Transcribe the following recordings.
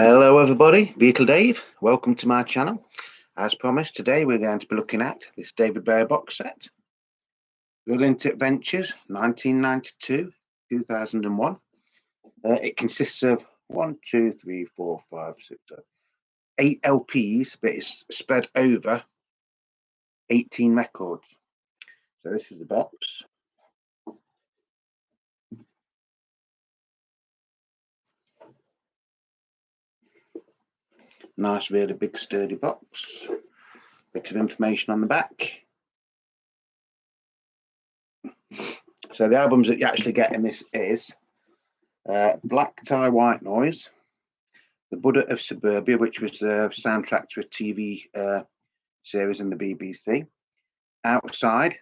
Hello everybody, Beetle Dave. Welcome to my channel. As promised, today we're going to be looking at this David Bowie box set. Brilliant Adventures, 1992, 2001. It consists of 8 LPs, but it's spread over 18 records. So this is the box. Nice, really big, sturdy box. Bit of information on the back. So the albums that you actually get in this is Black Tie, White Noise, the Buddha of Suburbia, which was the soundtrack to a TV series in the BBC, Outside,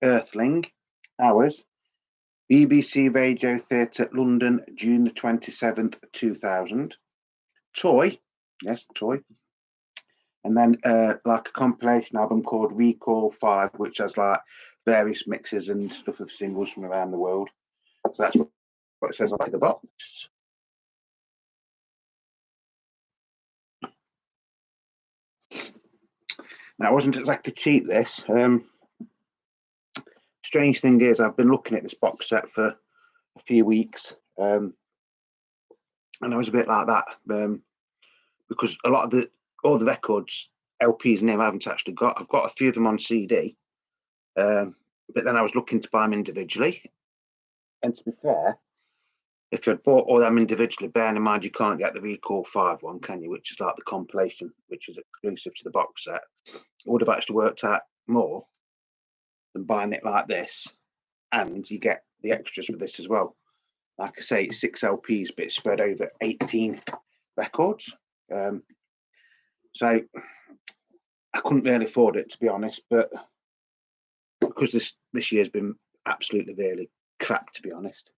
Earthling, Hours, BBC Radio Theatre, London, June the 27th, 2000, Toy, yes, Toy, and then like a compilation album called Recall 5, which has like various mixes and stuff of singles from around the world. So that's what it says on the box. Now, it wasn't exactly cheap, this. Strange thing is, I've been looking at this box set for a few weeks, and I was a bit like that, because a lot of all the records, LPs and them, I haven't actually got. I've got a few of them on CD, but then I was looking to buy them individually. And to be fair, if you'd bought all them individually, bearing in mind you can't get the Recall 5 one, can you? Which is like the compilation, which is exclusive to the box set. It would have actually worked out more than buying it like this, and you get the extras with this as well. Like I say, it's 6 LPs, but it's spread over 18 records. So I couldn't really afford it, to be honest, but because this year's been absolutely really crap, to be honest,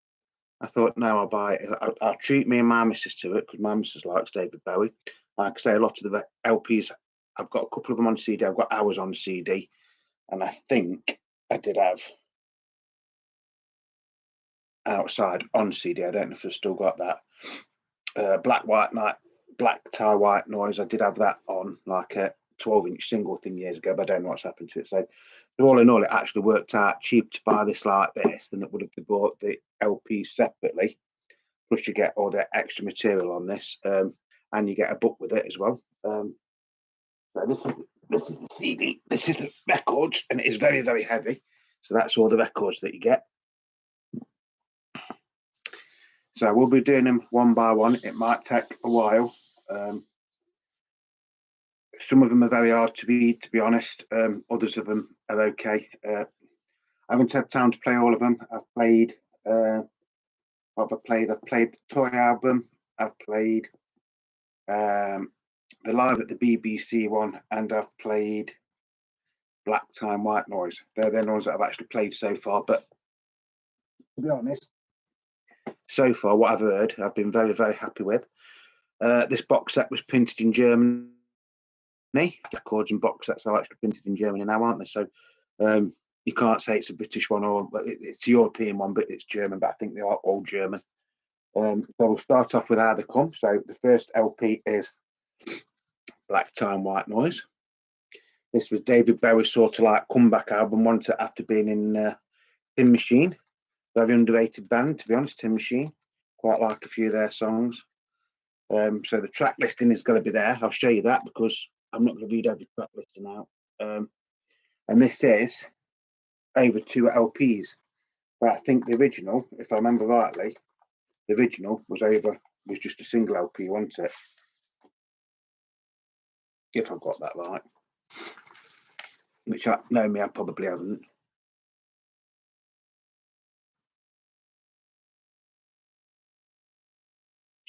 I thought, no, I'll buy it. I'll treat me and my missus to it, because my missus likes David Bowie. Like I say, a lot of the LPs, I've got a couple of them on CD. I've got Hours on CD, and I think I did have Outside on CD. I don't know if I've still got that. Black Tie, White Noise. I did have that on like a 12-inch single thing years ago, but I don't know what's happened to it. So all in all, it actually worked out cheap to buy this like this than it would have bought the LPs separately. Plus, you get all the extra material on this, and you get a book with it as well. So this is the CD. This is the records, and it is very, very heavy. So that's all the records that you get. So we'll be doing them one by one. It might take a while. Some of them are very hard to read, to be honest. Others of them are okay. I haven't had time to play all of them. I've played. What have I played? I've played the Toy album. I've played the Live at the BBC one, and I've played Black Tie, White Noise. They're the ones that I've actually played so far. But to be honest, so far, what I've heard, I've been very, very happy with. This box set was printed in Germany. Records and box sets are actually printed in Germany now, aren't they? So you can't say it's a British one, or it's a European one, but it's German. But I think they are all German. So we'll start off with how they come. So the first LP is Black Tie, White Noise. This was David Bowie's sort of like comeback album, once after being in Tin Machine. Very underrated band, to be honest. Tin Machine, quite like a few of their songs. So the track listing is going to be there. I'll show you that, because I'm not going to read every track listing out. And this is over 2 LPs. But I think the original, if I remember rightly, the original was just a single LP, wasn't it? If I've got that right. Which I probably haven't.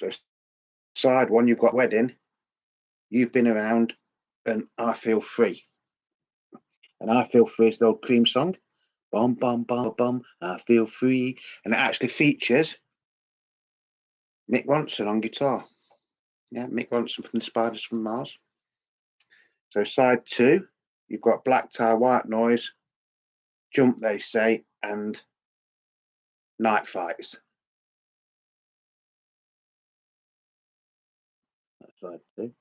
So side one, you've got Wedding, You've Been Around, and I Feel Free. And I Feel Free is the old Cream song. Bum, bum, bum, bum, I feel free. And it actually features Mick Ronson on guitar. Yeah, Mick Ronson from the Spiders from Mars. So side 2, you've got Black Tie, White Noise, Jump They Say, and Night Fights. side 2.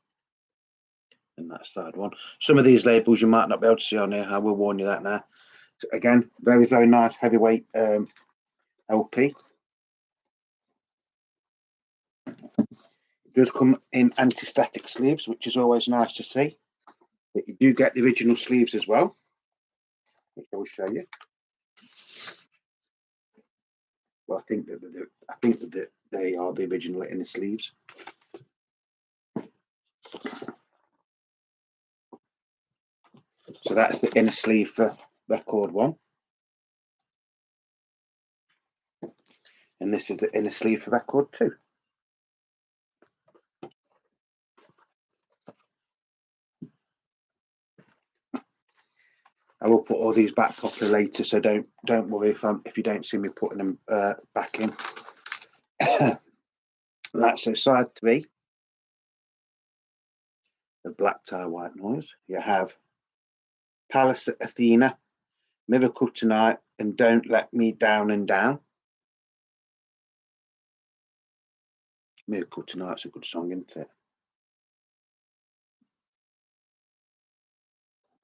And that's side 1. Some of these labels you might not be able to see on here. I will warn you that now. So again, very, very nice heavyweight LP. It does come in anti-static sleeves, which is always nice to see. But you do get the original sleeves as well, which I will show you. Well, I think that they are the original inner sleeves. So that's the inner sleeve for record 1. And this is the inner sleeve for record 2. I will put all these back properly later, so don't worry if you don't see me putting them back in. That's so side 3. The black tie, white noise. You have Palace at Athena, Miracle Tonight, and Don't Let Me Down and Down. Miracle Tonight's a good song, isn't it?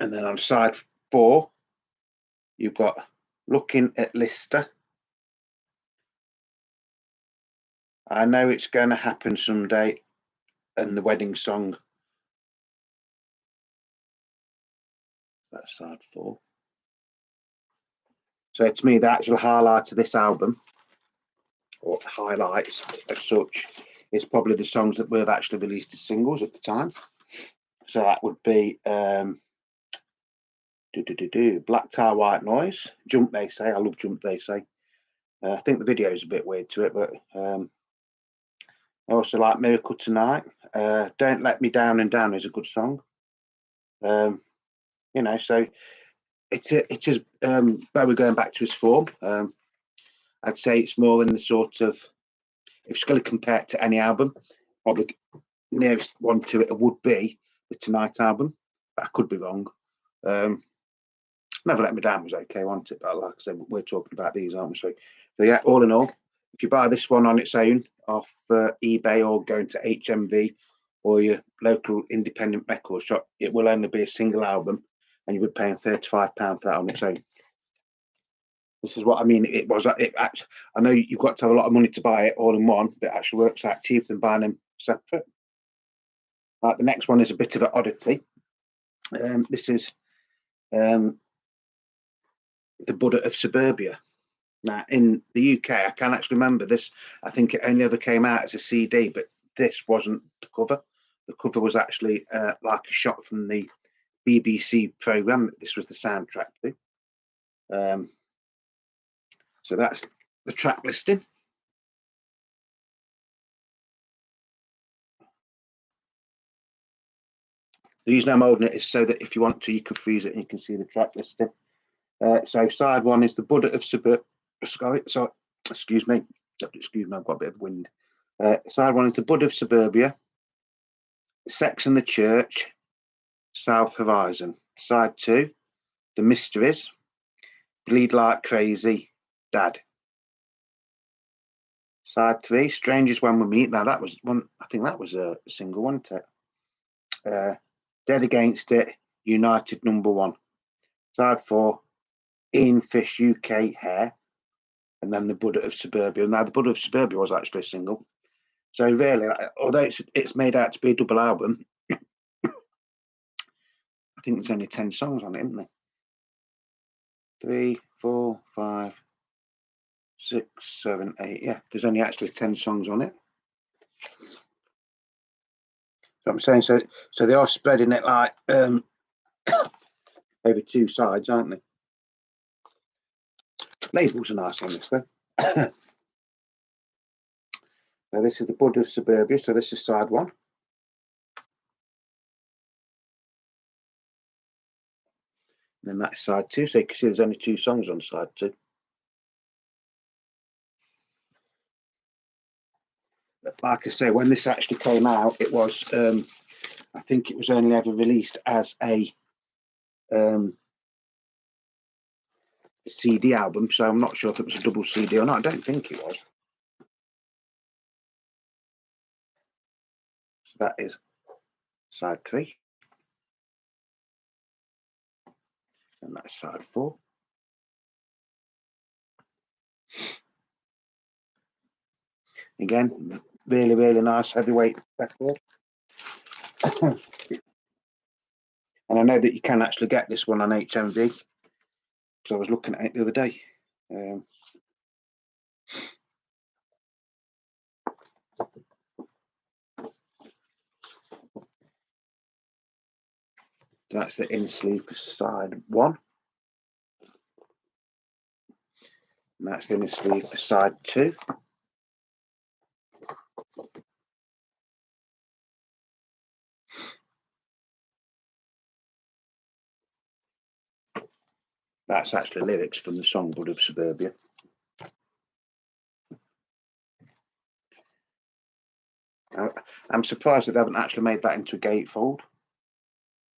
And then on side 4, you've got Looking at Lister. I Know It's Gonna Happen Someday, and the wedding song. That's side 4. So to me, the actual highlight of this album, or highlights as such, is probably the songs that were actually released as singles at the time. So that would be Black Tie, White Noise, Jump They Say. I love Jump They Say. I think the video is a bit weird to it, but I also like Miracle Tonight. Don't Let Me Down and Down is a good song. You know, so it is Bowie going back to his form. I'd say it's more in the sort of, if it's going to compare it to any album, probably nearest one to it would be the Tonight album, but I could be wrong. Never Let Me Down was okay, wasn't it? But like I said, we're talking about these, aren't we? So yeah, all in all, if you buy this one on its own off eBay or going to HMV or your local independent record shop, it will only be a single album, and you would pay £35 for that on its own. This is what I mean. I know you've got to have a lot of money to buy it all in one, but it actually works out cheaper than buying them separate. Right, the next one is a bit of an oddity. This is the Buddha of Suburbia. Now, in the UK, I can't actually remember this. I think it only ever came out as a CD, but this wasn't the cover. The cover was actually like a shot from the BBC programme that this was the soundtrack to. So that's the track listing. The reason I'm holding it is so that if you want to, you can freeze it and you can see the track listing. So side 1 is the Buddha of Suburbia. So excuse me, I've got a bit of wind. Side 1 is the Buddha of Suburbia, Sex and the Church, South Horizon. Side 2, The Mysteries, Bleed Like Crazy, Dad. Side 3, Strangers When We Meet. Now that was one, I think that was a single, wasn't it? Dead Against It, United number 1. Side 4, Ian Fish UK, Hair, and then the Buddha of Suburbia. Now the Buddha of Suburbia was actually a single. So really, although it's made out to be a double album, I think there's only 10 songs on it, isn't there? 3, 4, 5, 6, 7, 8. Yeah, there's only actually 10 songs on it. So I'm saying, so they are spreading it like over 2 sides, aren't they? Labels are nice on this, though. Now this is the Buddha of Suburbia, so this is side 1. And then that's side 2, so you can see there's only 2 songs on side 2. But like I say, when this actually came out, it was, I think it was only ever released as a CD album, so I'm not sure if it was a double CD or not. I don't think it was. So that is side 3. And that's side 4. Again, really, really nice heavyweight record. And I know that you can actually get this one on HMV, because I was looking at it the other day. That's the inner sleeve for side 1. And that's the inner sleeve for side 2. That's actually lyrics from the song Buddha of Suburbia. I'm surprised that they haven't actually made that into a gatefold.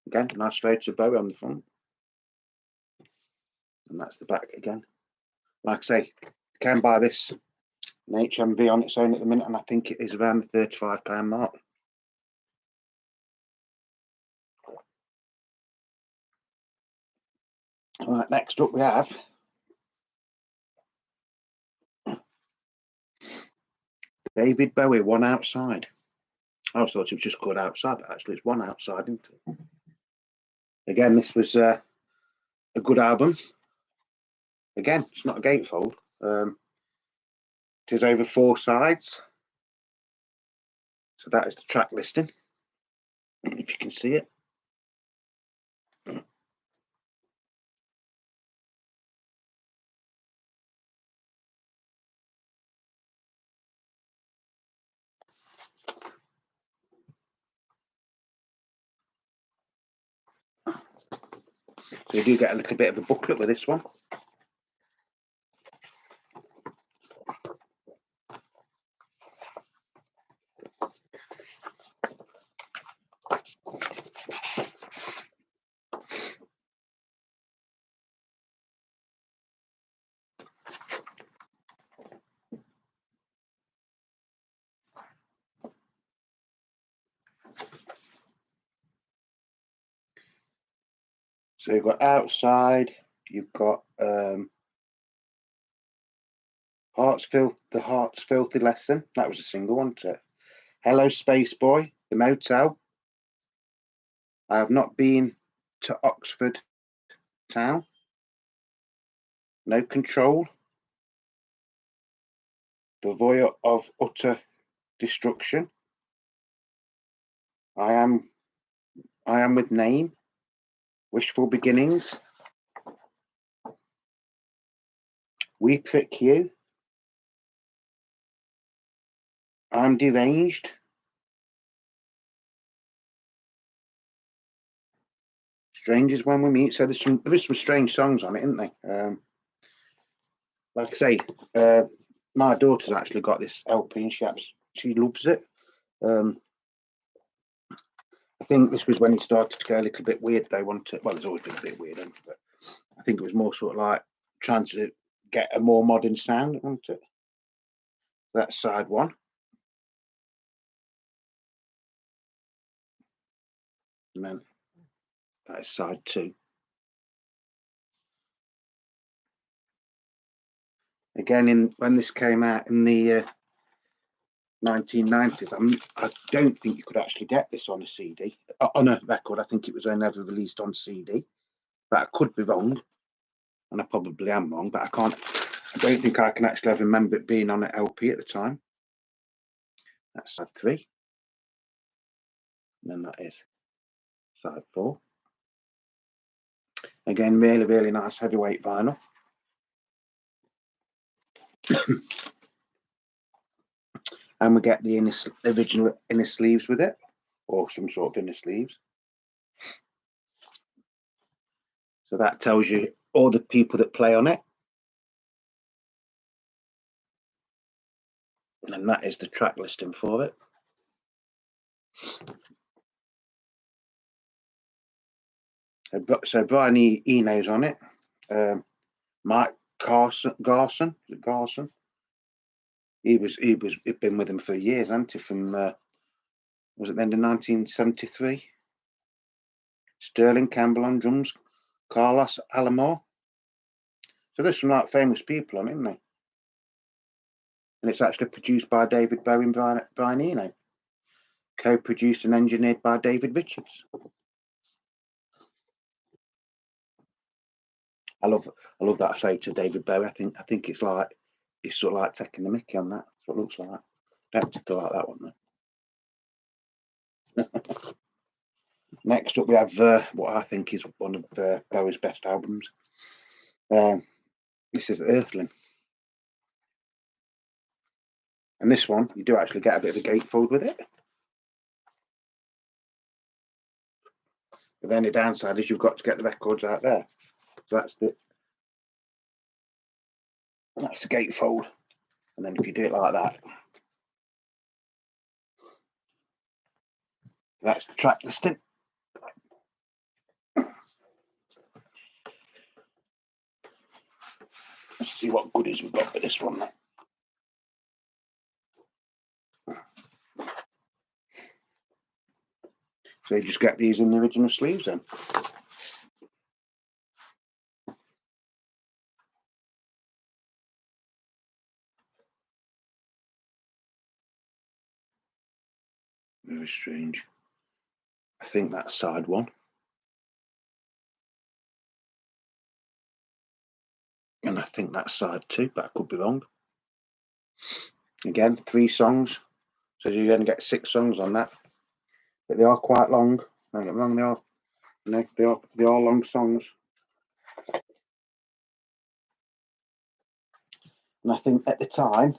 Again, nice photo of Bowie on the front. And that's the back again. Like I say, you can buy this in HMV on its own at the minute, and I think it is around the £35 mark. All right, next up we have David Bowie, One Outside. I thought it was just called Outside, but actually it's One Outside, isn't it? Again, this was a good album. Again, it's not a gatefold. It is over 4 sides. So that is the track listing, if you can see it. So you do get a little bit of a booklet with this one. So you've got Outside, you've got the Heart's Filthy Lesson. That was a single, wasn't it? Hello Space Boy, The Motel. I Have Not Been to Oxford Town. No Control. The Voyeur of Utter Destruction. I am with Name. Wishful Beginnings. We Prick You. I'm Deranged. Strangers When We Meet. So there is some strange songs on it, isn't there? Like I say, my daughter's actually got this LP and she loves it. I think this was when it started to go a little bit weird. They wanted, well, it's always been a bit weird, but I think it was more sort of like trying to get a more modern sound, wasn't it? That's side 1. And then that is side 2. Again, when this came out in the 1990s, I don't think you could actually get this on a CD, on a record. I think it was only ever released on CD, but I could be wrong, and I probably am wrong, but I don't think I can actually ever remember it being on an LP at the time. That's side 3. And then that is side 4. Again, really, really nice heavyweight vinyl. And we get the original inner sleeves with it, or some sort of inner sleeves. So that tells you all the people that play on it. And that is the track listing for it. So Brian Eno's on it. Mike Garson. He'd been with him for years, hasn't he? From Was it then in 1973? Sterling Campbell on drums, Carlos Alomar. So there's some like famous people on it, isn't there? And it's actually produced by David Bowie and Brian Eno. Co-produced and engineered by David Richards. I love that shape to David Bowie. I think it's like it's sort of like taking the mickey on that. That's what it looks like. Don't particularly like that one though. Next up, we have what I think is one of Bowie's best albums. This is Earthling, and this one you do actually get a bit of a gatefold with it. But then the downside is you've got to get the records out there. So that's the gatefold. And then if you do it like that, that's the track listing. Let's see what goodies we've got with this one then. So you just get these in the original sleeves then. Very strange. I think that's side one. And I think that's side two, but I could be wrong. Again, 3 songs. So you're going to get 6 songs on that. But they are quite long. Don't get me wrong, they are long songs. And I think at the time,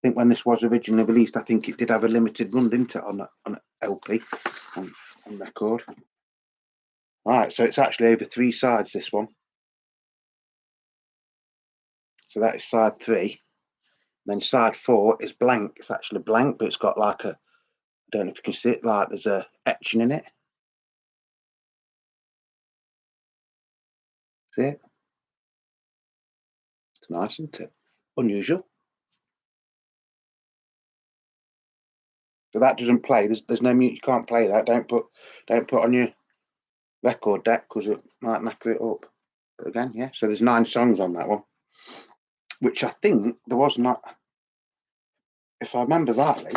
when this was originally released, I think it did have a limited run, didn't it, on LP, on record. Right, so it's actually over 3 sides, this one. So that is side 3. Then side 4 is blank. It's actually blank, but it's got like I don't know if you can see it, like there's a etching in it. See it? It's nice, isn't it? Unusual. So that doesn't play. There's no mute. You can't play that. Don't put on your record deck because it might knacker it up. But again, yeah. So there's 9 songs on that one, which I think there was not. If I remember rightly,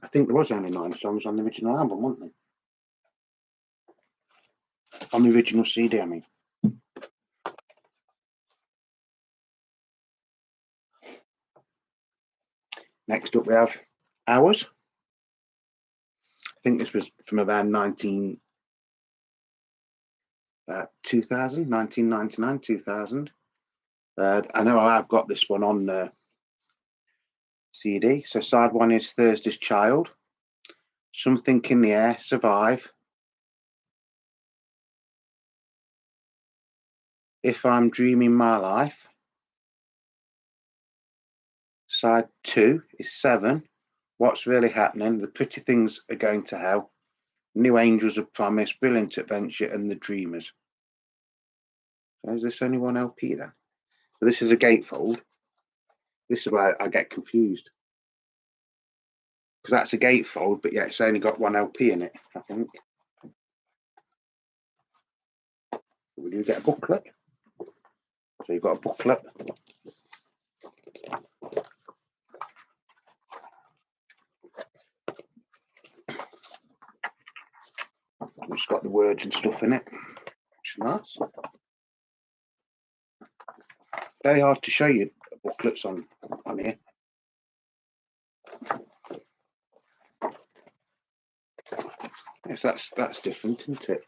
I think there was only 9 songs on the original album, weren't there? On the original CD, I mean. Next up, we have Hours. I think this was from around 1999, 2000. I know I've got this one on CD. So side 1 is Thursday's Child, Something in the Air, Survive, If I'm Dreaming My Life. Side 2 is 7, What's Really Happening, The Pretty Things Are Going to Hell, New Angels of Promise, Brilliant Adventure, and The Dreamers. So is this only one LP then? So this is a gatefold. This is where I get confused. Because that's a gatefold, but yeah, it's only got 1 LP in it, I think. We do get a booklet. So you've got a booklet. It's got the words and stuff in it, which is nice. Very hard to show you booklets on here. Yes, that's different, isn't it?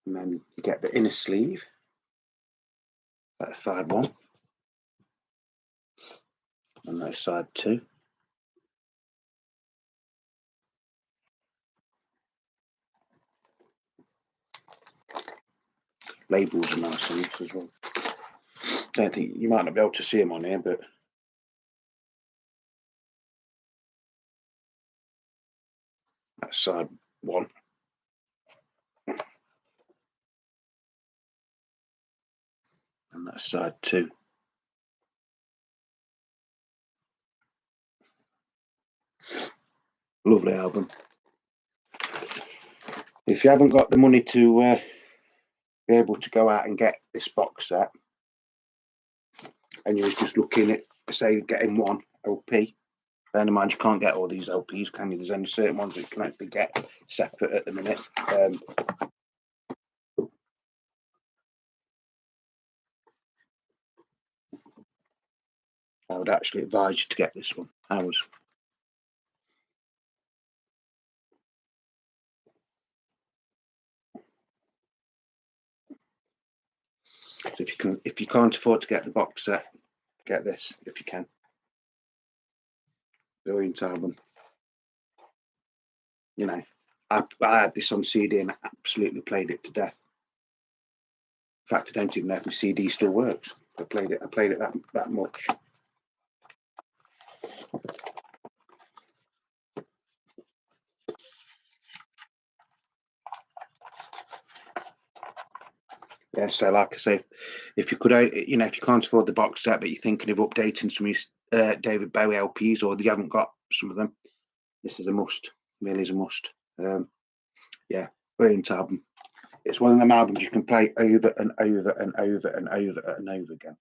And then you get the inner sleeve. That's side 1. And that's side 2. Labels are nice on this as well. Don't think you might not be able to see them on here, but that's side 1. And that's side 2. Lovely album. If you haven't got the money to be able to go out and get this box set, and you're just looking at, say, getting one LP, bear in mind you can't get all these LPs, can you? There's only certain ones that you can actually get separate at the minute. I would actually advise you to get this one. So if you can't afford to get the box set, get this if you can. Brilliant album. You know, I had this on CD and I absolutely played it to death. In fact, I don't even know if my CD still works. I played it that much. Yeah, so like I say, if you could, you know, if you can't afford the box set, but you're thinking of updating some of your David Bowie LPs, or you haven't got some of them, this is a must. Really is a must. Yeah, brilliant album. It's one of them albums you can play over and over and over and over and over again.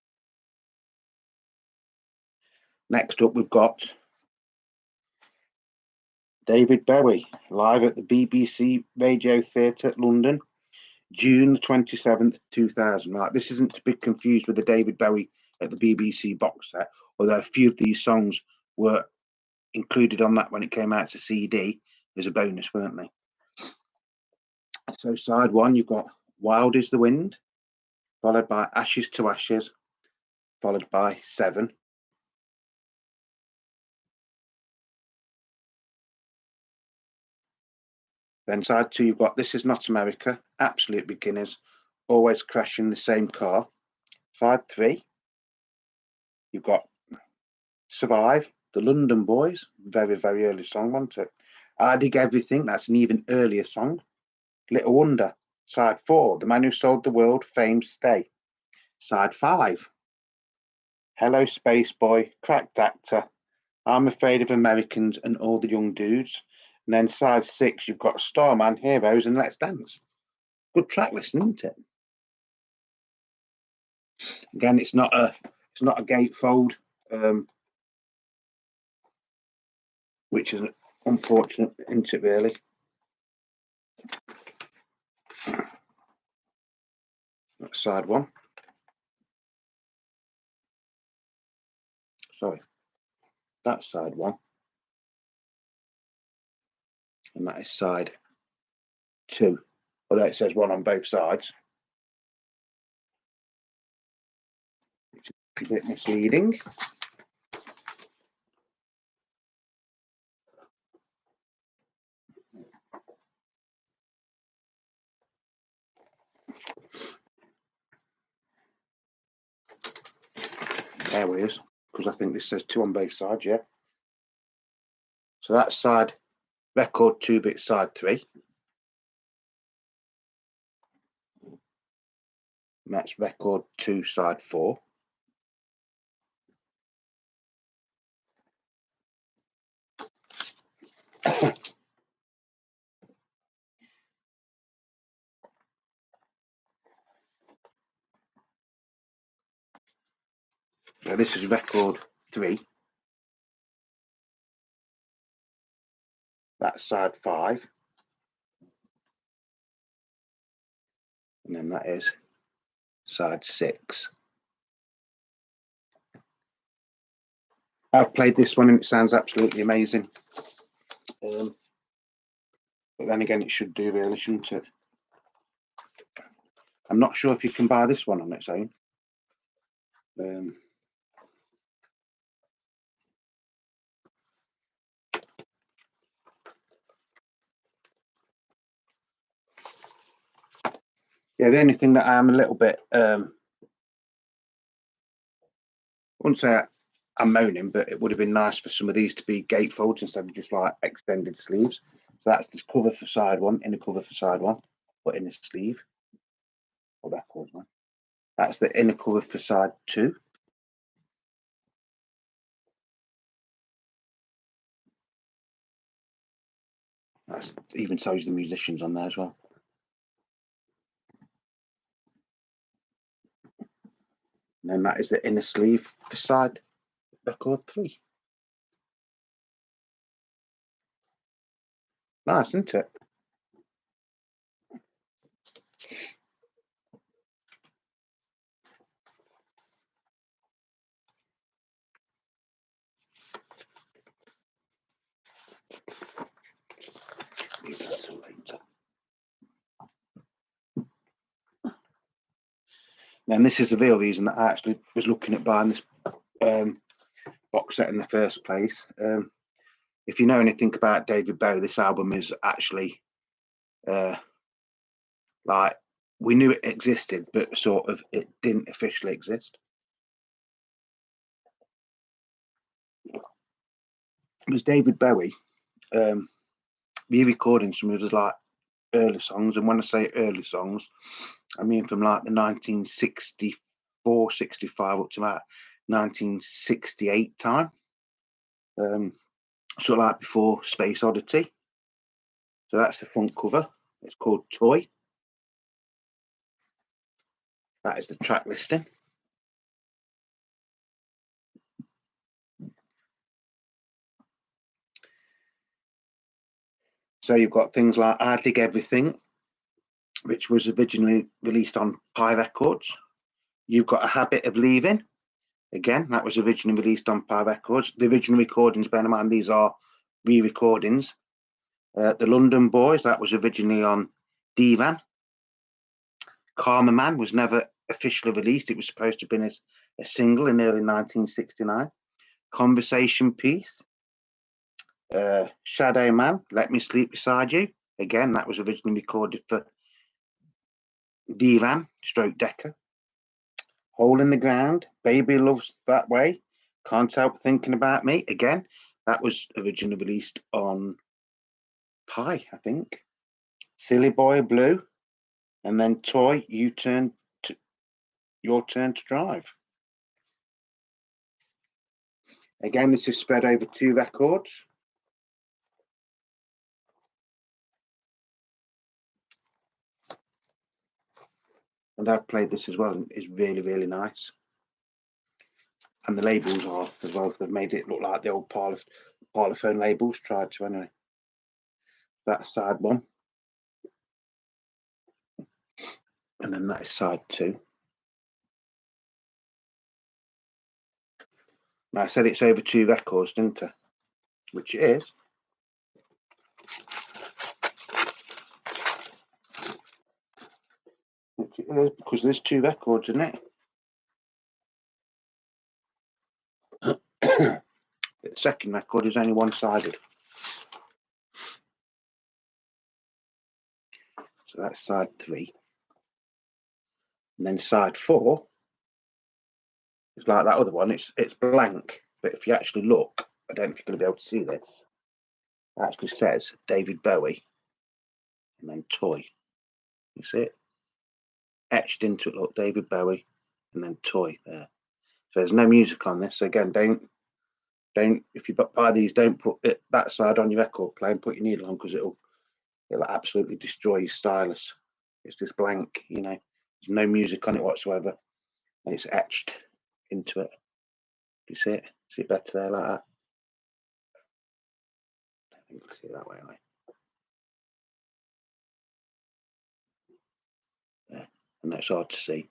Next up, we've got David Bowie live at the BBC Radio Theatre, London, June 27th, 2000. Right, this isn't to be confused with the David Bowie at the BBC box set, although a few of these songs were included on that when it came out as a CD as a bonus, weren't they? So side 1, you've got Wild is the Wind, followed by Ashes to Ashes, followed by 7. Then side 2, you've got This Is Not America, Absolute Beginners, Always Crashing the Same Car. Side 3, you've got Survive, The London Boys, very, very early song, wasn't it? I Dig Everything, that's an even earlier song. Little Wonder. Side 4, The Man Who Sold the World, Fame Stay. Side 5, Hello Space Boy, Cracked Actor, I'm Afraid of Americans and All the Young Dudes. And then side 6, you've got Starman, Heroes and Let's Dance. Good track list, isn't it? Again, it's not a gatefold, which is unfortunate, isn't it, really? That's side 1. Sorry, that's side 1. And that is side 2. Although it says 1 on both sides. Which is a bit misleading. There it is, because I think this says 2 on both sides, yeah. So that's side record 2 bit side 3. And that's record 2 side 4. So this is record 3. That's side 5. And then that is side 6. I've played this one and it sounds absolutely amazing. But then again, it should do really, shouldn't it? I'm not sure if you can buy this one on its own. Yeah, the only thing that I'm a little bit, I wouldn't say I'm moaning, but it would have been nice for some of these to be gatefolds instead of just like extended sleeves. So that's this cover for side 1, inner cover for side 1, but in a sleeve. Or record one. That's the inner cover for side 2. That's even shows the musicians on there as well. And then that is the inner sleeve for side record 3. Nice, isn't it? And this is the real reason that I actually was looking at buying this box set in the first place. If you know anything about David Bowie, this album is actually like, we knew it existed, but sort of it didn't officially exist. It was David Bowie re-recording some of his like early songs, and when I say early songs, I mean from like the 1964, 65 up to about 1968 time. Sort of like before Space Oddity. So that's the front cover. It's called Toy. That is the track listing. So you've got things like I Dig Everything, which was originally released on Pi Records. You've got A Habit of Leaving. Again, that was originally released on Pi Records. The original recordings, bear in mind, these are re-recordings. The London Boys, that was originally on Divan. Karma Man was never officially released. It was supposed to have been a single in early 1969. Conversation Piece. Shadow Man, Let Me Sleep Beside You. Again, that was originally recorded for Divan / Decca. Hole in the Ground, Baby Loves That Way, Can't Help Thinking About Me. Again, that was originally released on Pi, I think. Silly Boy Blue, and then Toy, Your Turn to Drive. Again, this is spread over 2 records. And I've played this as well, and it's really, really nice. And the labels are as well. They've made it look like the old Parlophone labels, tried to anyway. That's side 1. And then that is side 2. Now I said it's over 2 records, didn't I? Which it is. Which it is, because there's 2 records in it. The second record is only one-sided. So that's side 3. And then side 4 is like that other one. It's blank, but if you actually look, I don't know if you're going to be able to see this. It actually says David Bowie and then Toy. You see it? Etched into it, look, David Bowie and then Toy there. So there's no music on this. So again, don't if you buy these, don't put that side on your record player and put your needle on, because it'll absolutely destroy your stylus. It's just blank, you know. There's no music on it whatsoever, and it's etched into it. You see it? See it better there, like that? I think you'll see it that way, right? Yeah, and that's hard to see.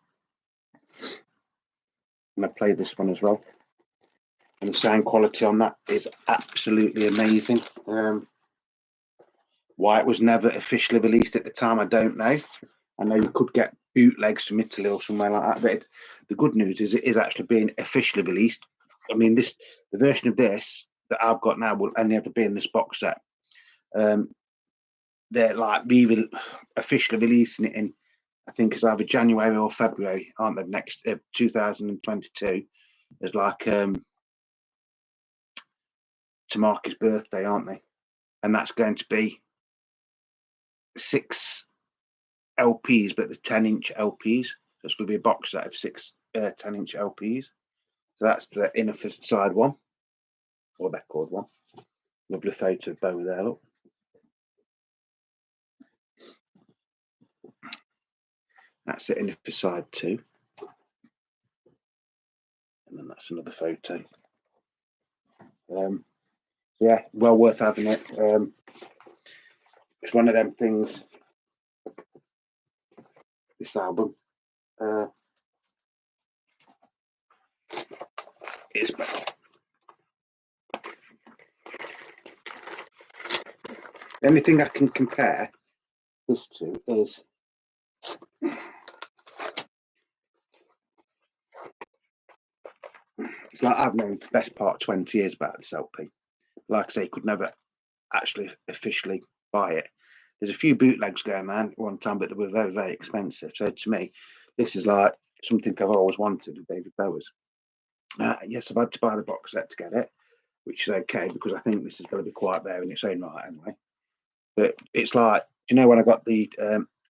And I've played this one as well, and the sound quality on that is absolutely amazing. Why it was never officially released at the time, I don't know. I know you could get bootlegs from Italy or somewhere like that, but the good news is it is actually being officially released. I mean, the version of this that I've got now will only ever be in this box set. They're like officially releasing it in, I think it's either January or February, aren't they? Next 2022 is like to mark his birthday, aren't they? And that's going to be 6 LPs, but the 10-inch LPs. So It's going to be a box set of 6 10-inch LPs. So that's the inner side one, or record one. Lovely photo of Bowie there, look. That's the inner side 2. And then that's another photo. Yeah, well worth having it. It's one of them things, this album. It's better. The only thing I can compare this to is it's like I've known for the best part of 20 years about this LP. Like I say, could never actually officially buy it. There's a few bootlegs going around one time, but they were very, very expensive. So to me, this is like something I've always wanted with David Bowie's. Yes, I've had to buy the box set to get it, which is okay because I think this is going to be quite rare in its own right anyway. But it's like, do you know when I got the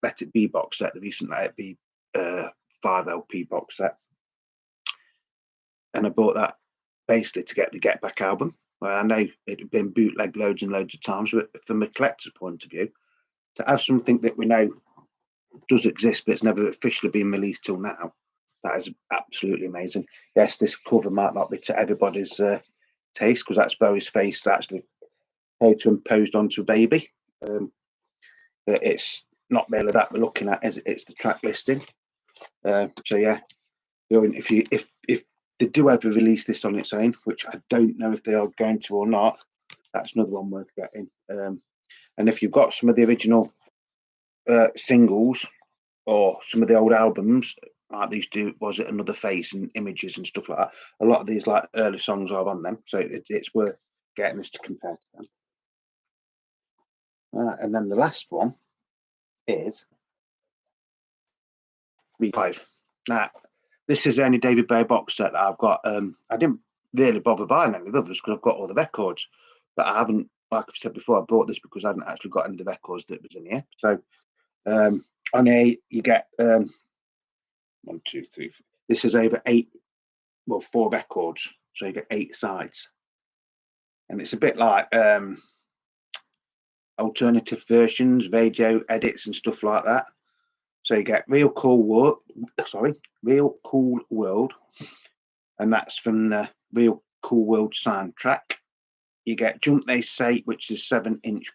Let It Be box set, the recent Let It Be 5 LP box set, and I bought that basically to get the Get Back album. Well, I know it had been bootleg loads and loads of times, but from a collector's point of view, to have something that we know does exist but it's never officially been released till now, that is absolutely amazing. Yes, this cover might not be to everybody's taste because that's Bowie's face actually imposed onto a baby. But it's not really that we're looking at, is it? It's the track listing. So yeah, if they do ever release this on its own, which I don't know if they are going to or not, that's another one worth getting. And if you've got some of the original singles or some of the old albums, like these do, Was It Another Face and Images and stuff like that, a lot of these like early songs are on them, so it's worth getting this to compare to them. And then the last one is V5. Now, this is the only David Bowie box set that I've got. I didn't really bother buying any of the others because I've got all the records, but I haven't, like I've said before, I bought this because I hadn't actually got any of the records that was in here. So on here, you get 1, 2, 3, 4. This is over 4 records, so you get 8 sides. And it's a bit like alternative versions, radio edits and stuff like that. So you get Real Cool World, and that's from the Real Cool World soundtrack. You get Jump They Say, which is 7-inch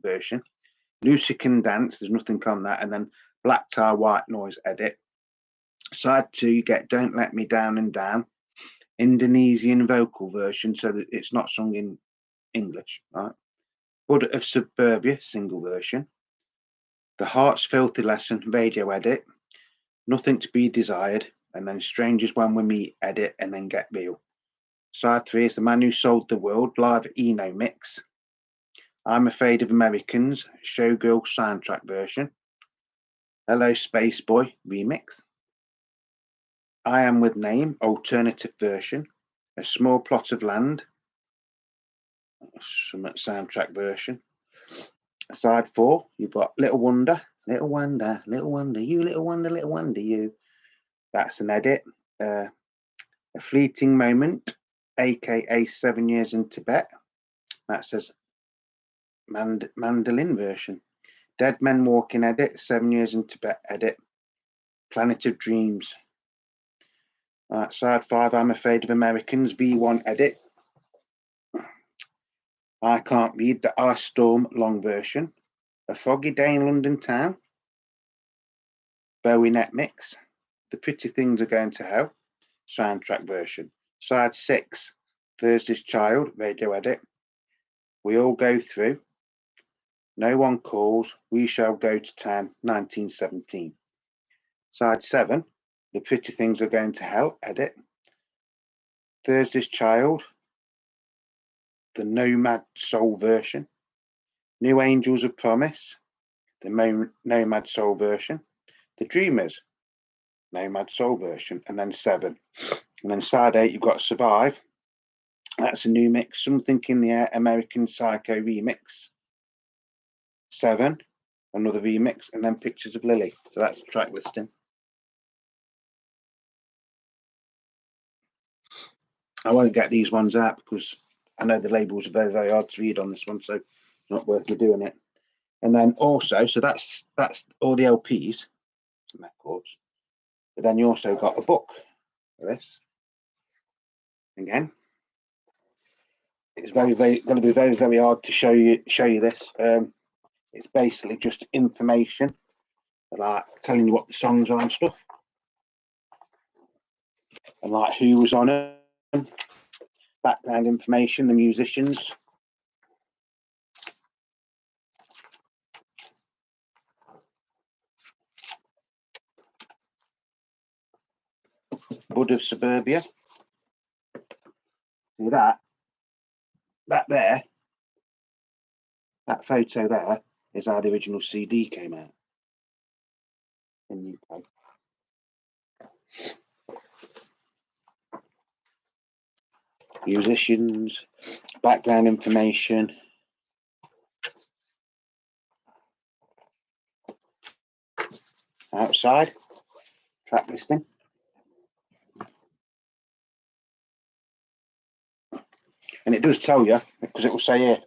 version. Lucy Can Dance, there's nothing on that, and then Black Tie White Noise edit. Side 2, you get Don't Let Me Down and Down, Indonesian vocal version, so that it's not sung in English, right? Buddha of Suburbia single version. The Heart's Filthy Lesson radio edit, Nothing to Be Desired, and then Strangers When We Meet edit, and then Get Real. Side 3 is The Man Who Sold the World live Eno mix. I'm Afraid of Americans Showgirl soundtrack version. Hello Space Boy remix. I Am With Name alternative version. A Small Plot of Land, some soundtrack version. Side 4, you've got Little Wonder, you little wonder, you. That's an edit. A Fleeting Moment, aka 7 Years in Tibet. That says mandolin version. Dead Men Walking edit, 7 Years in Tibet edit. Planet of Dreams. Side 5, I'm Afraid of Americans, V1 edit. I Can't Read, the Ice Storm long version. A Foggy Day in London Town. Bowie Net Mix. The Pretty Things Are Going to Hell soundtrack version. Side 6, Thursday's Child radio edit. We All Go Through. No One Calls, We Shall Go to Town 1917. Side 7, The Pretty Things Are Going to Hell edit. Thursday's Child, the Nomad Soul version. New Angels of Promise, the Nomad Soul version. The Dreamers, Nomad Soul version, and then 7. And then side 8, you've got Survive. That's a new mix. Something in the Air, American Psycho remix. 7, another remix, and then Pictures of Lily. So that's the track listing. I won't get these ones out because I know the labels are very, very hard to read on this one, so it's not worth me doing it. And then also, so that's all the LPs, records. But then you also got a book for this. Again, it's very, very going to be very, very hard to show you this. It's basically just information, like telling you what the songs are and stuff, and like who was on them, background information, the musicians. Buddha of Suburbia. See that there, that photo there is how the original CD came out in the UK. Musicians, background information. Outside, track listing. And it does tell you, because it will say here,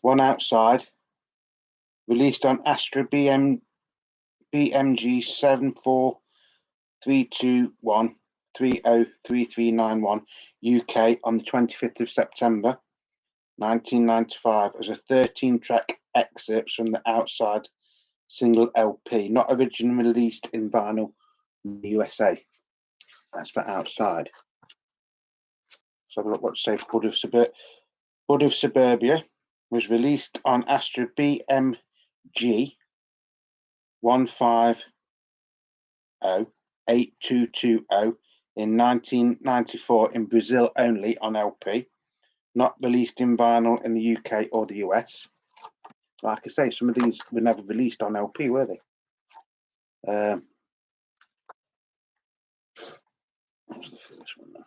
one outside, released on Astra BMG 743213033391 UK on the 25th of September 1995 as a 13-track excerpts from the Outside single LP, not originally released in vinyl in the USA. That's for Outside. So have a look what it says. Buddha of Suburbia was released on Astra BMG 1508220 in 1994 in Brazil only on LP, not released in vinyl in the UK or the US. Like I say, some of these were never released on LP, were they? What was the first one then?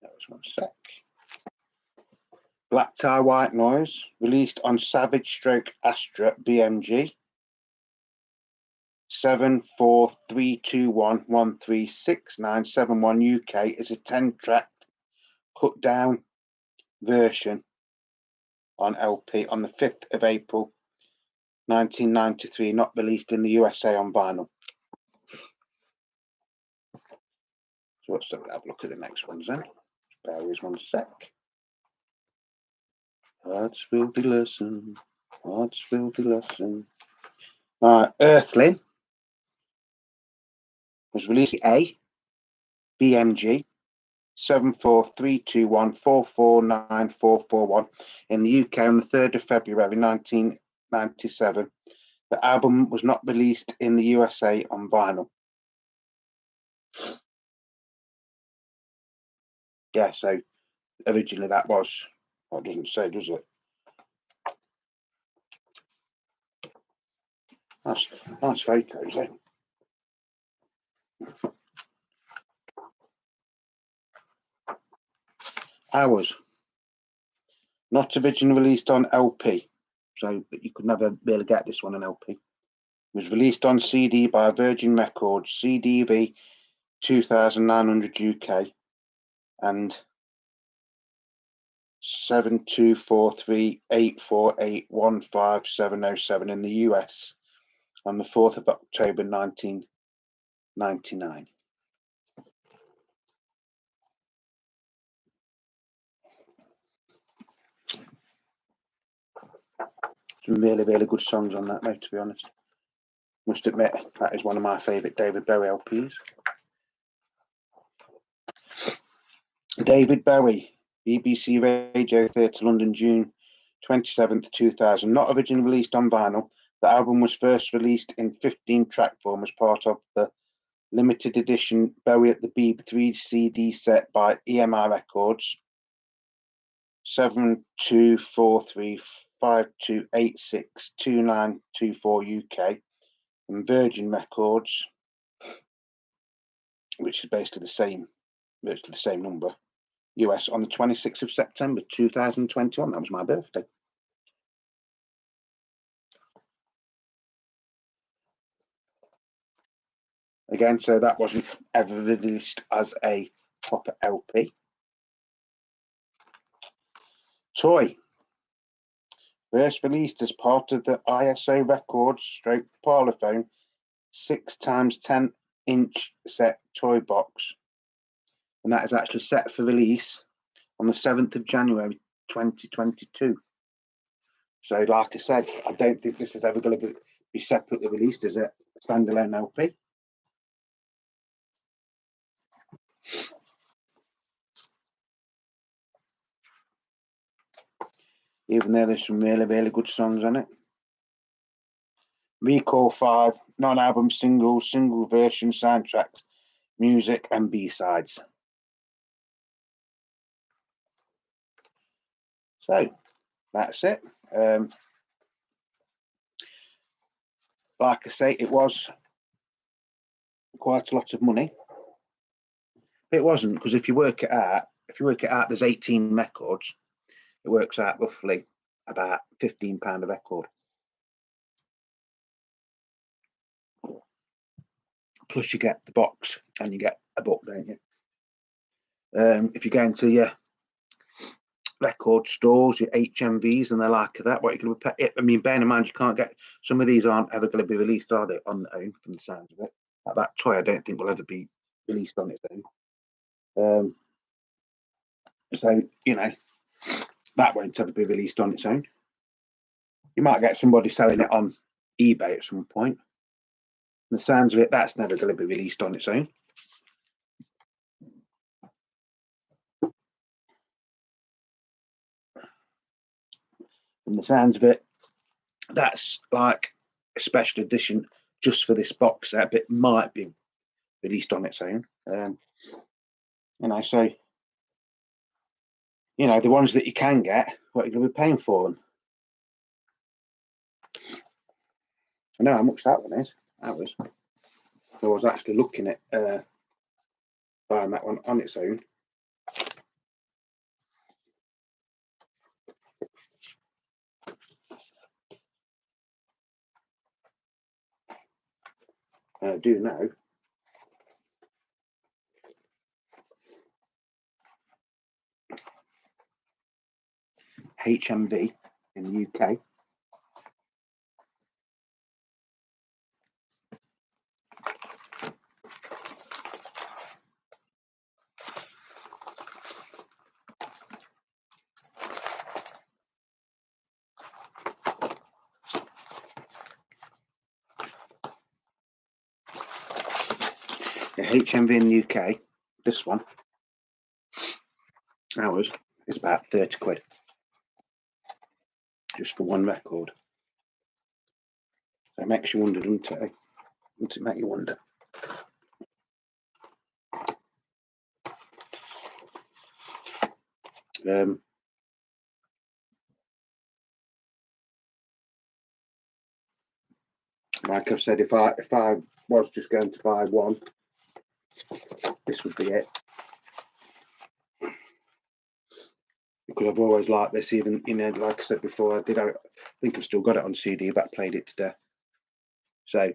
That was one sec. Black Tie White Noise, released on Savage Stroke Astra BMG 7432113697 UK is a 10-track cut down version on LP on the 5th of April 1993, not released in the USA on vinyl. So let's have a look at the next ones then. Bear with 1 sec. Hearts will be lesson. Hearts will be lesson. Earthling was released A BMG 743214494441 in the UK on the 3rd of February 1997. The album was not released in the USA on vinyl. Yeah, so originally that was, well, it doesn't say, does it? That's nice photos, eh? Hours. Not originally released on LP, so but you could never really get this one on LP. It was released on CD by Virgin Records, CDV 2900 UK and 724384815707 in the US on the 4th of October 1999. Some really, really good songs on that, mate, to be honest. Must admit, that is one of my favourite David Bowie LPs. David Bowie, BBC Radio Theatre London, June 27th, 2000. Not originally released on vinyl. The album was first released in 15-track form as part of the limited edition Bowie at the Beeb 3 CD set by EMI Records, 724352862924 UK, and Virgin Records, which is basically the same number, US, on the 26th of September 2021. That was my birthday. again, so that wasn't ever released as a proper LP. Toy. First released as part of the ISO Records stroke Parlophone 6x10-inch set toy box. And that is actually set for release on the 7th of January 2022. So like I said, I don't think this is ever going to be separately released as a standalone LP. Even though there's some really, really good songs on it. Recall 5, non-album singles, single version, soundtracks, music and B-sides. So that's it. Like I say, it was quite a lot of money. It wasn't, because if you work it out, there's 18 records. It works out roughly about £15 a record. Plus you get the box and you get a book, don't you? If you go into your record stores, your HMVs and the like of that, what you're going to pay. I mean, bearing in mind, you can't get, some of these aren't ever going to be released, are they, on their own, from the sound of it? Like that toy, I don't think will ever be released on its own. So, you know, that won't ever be released on its own. You might get somebody selling it on eBay at some point. The sounds of it, that's never going to be released on its own. From the sounds of it, that's like a special edition just for this box set, but it might be released on its own. You know, so, you know, the ones that you can get, what you're going to be paying for them. I know how much that one is. I was actually looking at buying that one on its own. I do know. HMV in the UK. The HMV in the UK, this one, ours, is about 30 quid. Just for one record. It makes you wonder, doesn't it? Doesn't it make you wonder? Like I've said, if I was just going to buy one, this would be it. Because I've always liked this, even, you know, like I said before, I think I've still got it on CD, but I played it to death. So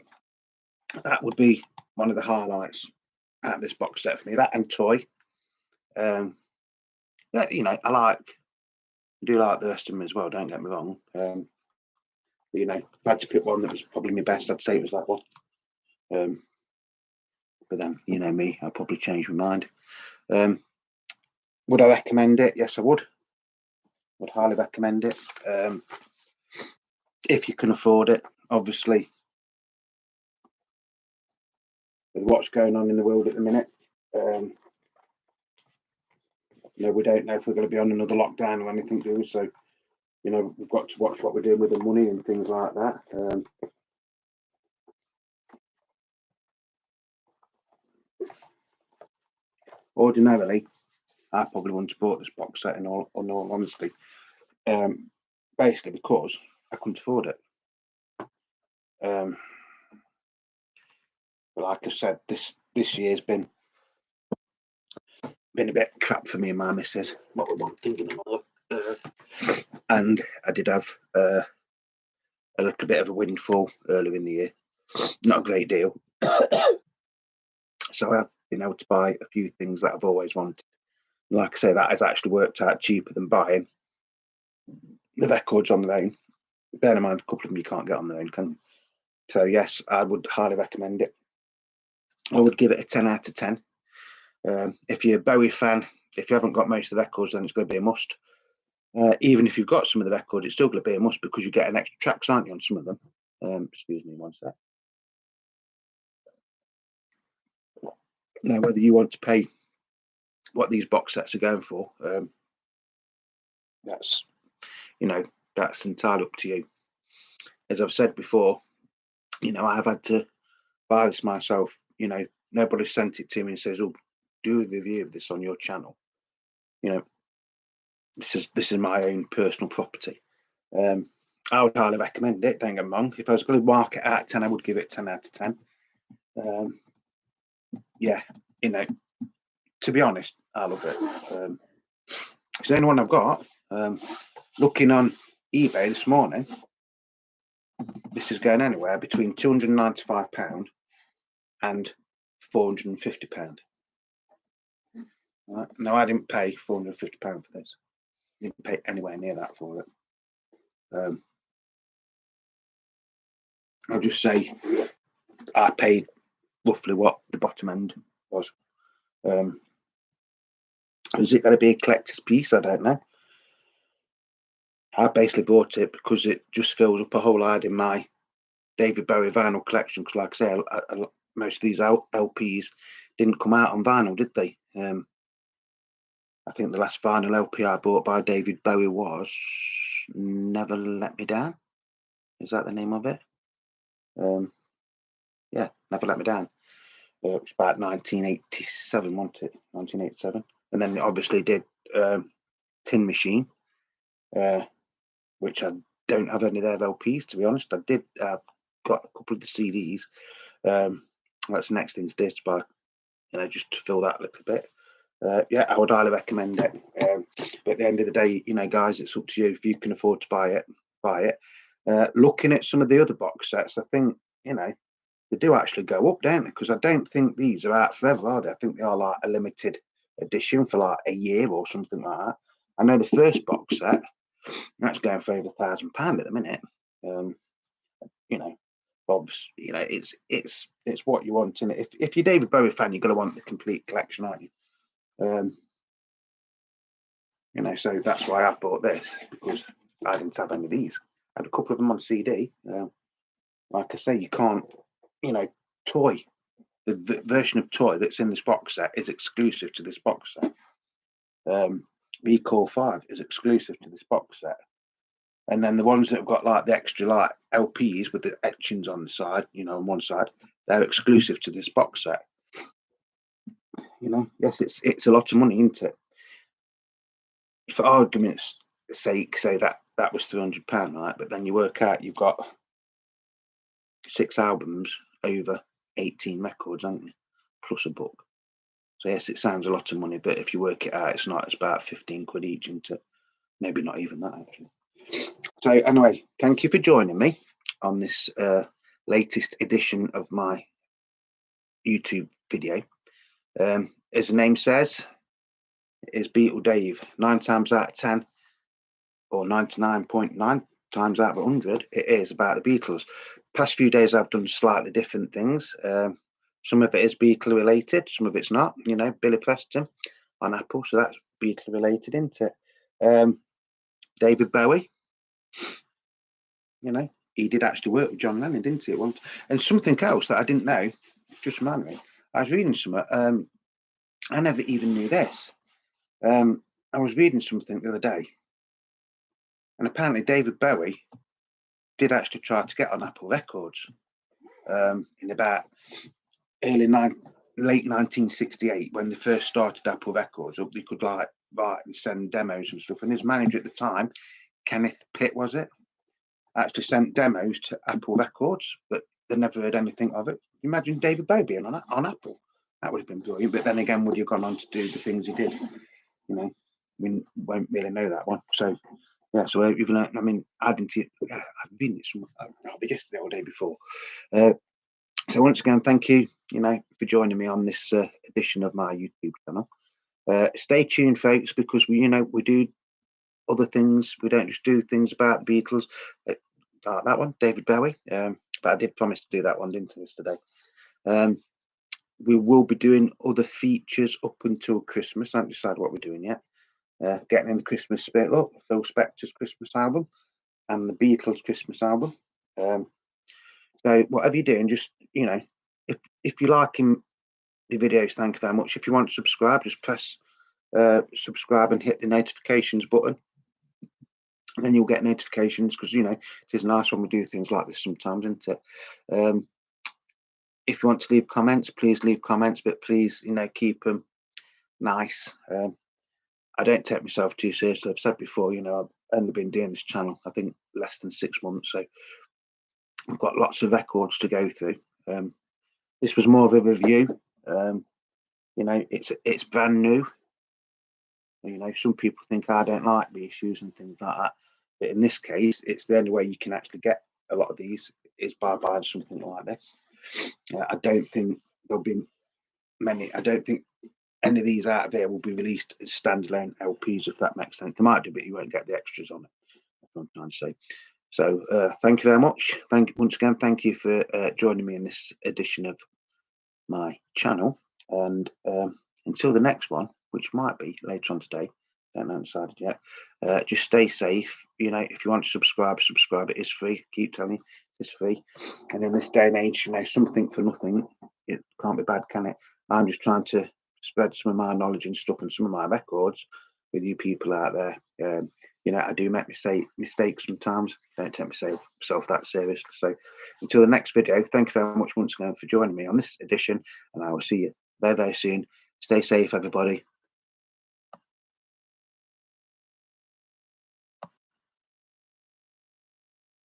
that would be one of the highlights out of this box set for me. That and Toy. Yeah, you know, I do like the rest of them as well, don't get me wrong. You know, if I had to pick one that was probably my best, I'd say it was that one. But then, you know me, I'll probably change my mind. Would I recommend it? Yes, I would. Would highly recommend it. If you can afford it, obviously. With what's going on in the world at the minute, you know, we don't know if we're going to be on another lockdown or anything, do we? So, you know, we've got to watch what we're doing with the money and things like that. Ordinarily, I probably wouldn't have bought this box set in all honesty, basically because I couldn't afford it. But like I said, this year's been a bit crap for me and my missus. What we want thinking about, and I did have a little bit of a windfall earlier in the year. Not a great deal, So I've been able to buy a few things that I've always wanted. Like I say, that has actually worked out cheaper than buying the records on their own. Bear in mind, a couple of them you can't get on their own, can you? So yes, I would highly recommend it. I would give it a 10 out of 10. If you're a Bowie fan, if you haven't got most of the records, then it's going to be a must. Even if you've got some of the records, it's still going to be a must because you get an extra tracks, aren't you, on some of them? Excuse me one sec. Now, whether you want to pay what these box sets are going for, that's, you know, that's entirely up to you. As I've said before, you know, I've had to buy this myself. You know, nobody sent it to me and says, "Oh, do a review of this on your channel." You know, this is my own personal property. I would highly recommend it. Don't get me wrong. If I was going to mark it out of 10, I would give it 10 out of 10. Yeah, you know, to be honest, I love it. It's the only one I've got. Looking on eBay this morning, this is going anywhere between £295 and £450. Right? No, I didn't pay £450 for this. I didn't pay anywhere near that for it. I'll just say I paid roughly what the bottom end was. Is it going to be a collector's piece? I don't know. I basically bought it because it just fills up a hole I had in my David Bowie vinyl collection. Because, like I say, most of these LPs didn't come out on vinyl, did they? I think the last vinyl LP I bought by David Bowie was Never Let Me Down. Is that the name of it? Yeah, Never Let Me Down. It was about 1987, wasn't it? 1987. And then it obviously did Tin Machine, which I don't have any of their LPs, to be honest. I did got a couple of the CDs. That's the next thing to do, by, you know, just to fill that a little bit. Yeah, I would highly recommend it. But at the end of the day, you know, guys, it's up to you. If you can afford to buy it, buy it. Looking at some of the other box sets, I think, you know, they do actually go up, don't they? Because I don't think these are out forever, are they? I think they are like a limited edition for like a year or something like that. I know the first box set, that's going for over £1,000 at the minute. You know, obviously, you know, it's what you want, and if you're David Bowie fan, you're going to want the complete collection, aren't you? You know, so that's why I bought this, because I didn't have any of these. I had a couple of them on CD. Like I say, you can't, you know, Toy, the version of Toy that's in this box set is exclusive to this box set. V-Core 5 is exclusive to this box set. And then the ones that have got like the extra like LPs with the etchings on the side, you know, on one side, they're exclusive to this box set. You know, yes, it's a lot of money, isn't it? For argument's sake, say that was £300, right? But then you work out you've got 6 albums over 18 records, haven't you? Plus a book. So yes, it sounds a lot of money, but if you work it out, it's not. It's about 15 quid each, isn't it? Maybe not even that, actually. So anyway, thank you for joining me on this latest edition of my YouTube video. As the name says, it is Beatle Dave. 9 times out of 10, or 99.9 times out of 100, it is about the Beatles. Past few days I've done slightly different things. Some of it is Beatle related, some of it's not. You know, Billy Preston on Apple, so that's Beatle related, isn't it? David Bowie, you know, he did actually work with John Lennon, didn't he? And something else that I didn't know, just reminded me, I was reading something, I never even knew this. I was reading something the other day, and apparently David Bowie did actually try to get on Apple Records in about late 1968, when they first started Apple Records up. They could like write and send demos and stuff, and his manager at the time, Kenneth Pitt, was it, actually sent demos to Apple Records, but they never heard anything of it. Imagine David Bowie being on Apple. That would have been brilliant. But then again, would he have gone on to do the things he did? You know, we won't really know that one. So yeah, so even I mean, I didn't see it. I've been it yesterday or the day before. So once again, thank you you know, for joining me on this edition of my YouTube channel. Stay tuned, folks, because we do other things. We don't just do things about the Beatles. Like that one, David Bowie. But I did promise to do that one, didn't I, today? We will be doing other features up until Christmas. I haven't decided what we're doing yet. Getting in the Christmas spirit. Look, Phil Spector's Christmas album and the Beatles' Christmas album. So whatever you're doing, just, you know, if you're liking the videos, thank you very much. If you want to subscribe, just press subscribe and hit the notifications button. And then you'll get notifications, because, you know, it is nice when we do things like this sometimes, isn't it? If you want to leave comments, please leave comments, but please, you know, keep them nice. I don't take myself too seriously. I've said before, you know, I've only been doing this channel, I think, less than 6 months, so I've got lots of records to go through. This was more of a review. You know, it's brand new. You know, some people think I don't like reissues and things like that, but in this case, it's the only way you can actually get a lot of these is by buying something like this. I don't think there'll be many. I don't think any of these out there will be released as standalone LPs, if that makes sense. They might do, but you won't get the extras on it. That's what I'm trying to say. So thank you very much. Once again, thank you for joining me in this edition of my channel. And until the next one, which might be later on today, don't know, decided yet. Just stay safe. You know, if you want to subscribe. It is free. Keep telling you, it's free. And in this day and age, you know, something for nothing, it can't be bad, can it? I'm just trying to spread some of my knowledge and stuff and some of my records with you people out there. You know, I do make mistakes sometimes. Don't take myself that serious. So until the next video, thank you very much once again for joining me on this edition, and I will see you very, very soon. Stay safe, everybody.